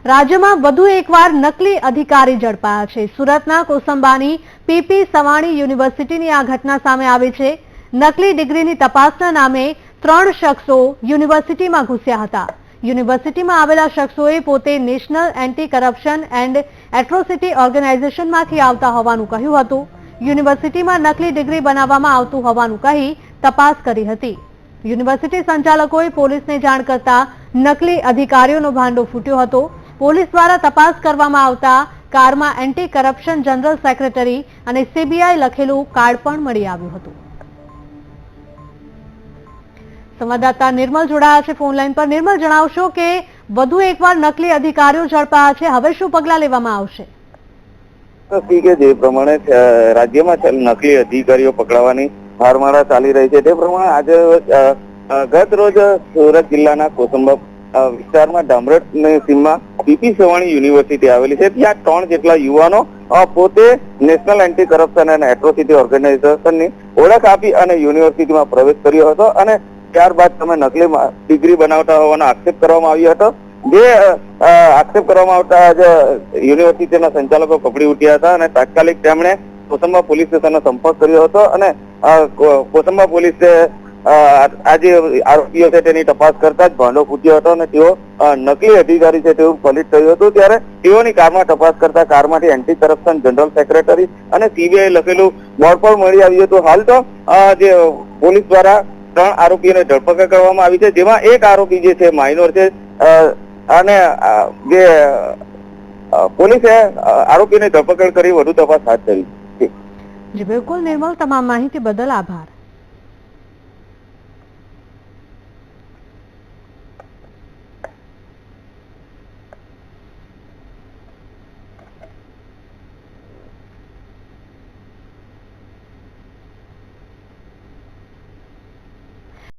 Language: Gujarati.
રાજ્યમાં વધુ એકવાર નકલી અધિકારી ઝડપાયા છે। સુરતના કોસંબાની પીપી સવાણી યુનિવર્સિટીની આ ઘટના સામે આવી છે। નકલી ડિગ્રીની તપાસના નામે 3 શખ્સો યુનિવર્સિટીમાં ઘૂસ્યા હતા। યુનિવર્સિટીમાં આવેલા શખ્સોએ પોતે national anti corruption and atrocity ઓર્ગેનાઇઝેશનમાંથી આવતા હોવાનું કહ્યું હતું। યુનિવર્સિટીમાં નકલી ડિગ્રી બનાવવામાં આવતું હોવાનું કહી તપાસ કરી હતી। યુનિવર્સિટી સંચાલકોએ પોલીસને જાણ કરતા નકલી અધિકારીઓનો ભાંડો ફૂટ્યો હતો। પોલીસ દ્વારા તપાસ કરવામાં આવતા કારમાં એન્ટી કરપ્શન જનરલ સેક્રેટરી અને સીબીઆઈ લખેલું કાર્ડ પણ મળી આવ્યું હતું। સંવાદદાતા નિર્મલ જોડાયા છે ફોન લાઈન પર। નિર્મલ, જણાવશો કે વધુ એકવાર નકલી અધિકારીઓ ઝડપાયા છે, હવે શું પગલાં લેવામાં આવશે? જે પ્રમાણે રાજ્યમાં નકલી અધિકારીઓ પકડાવવાની હારમાળા ચાલી રહી છે તે પ્રમાણે આજે ગત રોજ સુરત જિલ્લાના કોસંબા વિસ્તારમાં ડામરટની સીમમાં પીપી સવાણી યુનિવર્સિટી આવેલી છે। ત્યાં 3 જેટલા યુવાનો પોતે national anti corruption and atrocity ઓર્ગેનાઇઝેશનની ઓળખ આપી અને યુનિવર્સિટીમાં પ્રવેશ કર્યો હતો અને ત્યારબાદ તમે નકલી ડિગ્રી બનાવતા હોવાનો આક્ષેપ કરવામાં આવ્યો હતો। જે આક્ષેપ કરવામાં આવતા યુનિવર્સિટીના સંચાલકો કપડી ઉઠ્યા હતા અને તાત્કાલિક તેમણે કોસંબા પોલીસ સ્ટેશનનો સંપર્ક કર્યો હતો અને કોસંબા પોલીસે આજે આરોપીઓ છે તેની તપાસ કરતા જ ભાંડો ફૂટ્યો હતો અને તેઓ નકલી અધિકારી છે તેવું ફલિત થયું હતું। ત્યારે તેઓની કારમાં તપાસ કરતા કારમાંથી એન્ટી કરપ્શન જનરલ સેક્રેટરી અને સીબીઆઈ લખેલું બોર્ડ પણ મળી આવ્યું હતું। હાલ તો જે પોલીસ દ્વારા 3 આરોપીઓને ધરપકડ કરવામાં આવી છે, જેમાં એક આરોપી જે છે માઇનોર છે અને જે પોલીસે આરોપીને ધરપકડ કરી વધુ તપાસ હાથ ધરી છે। જી બિલકુલ નિર્મલ, તમામ માહિતી બદલ આભાર।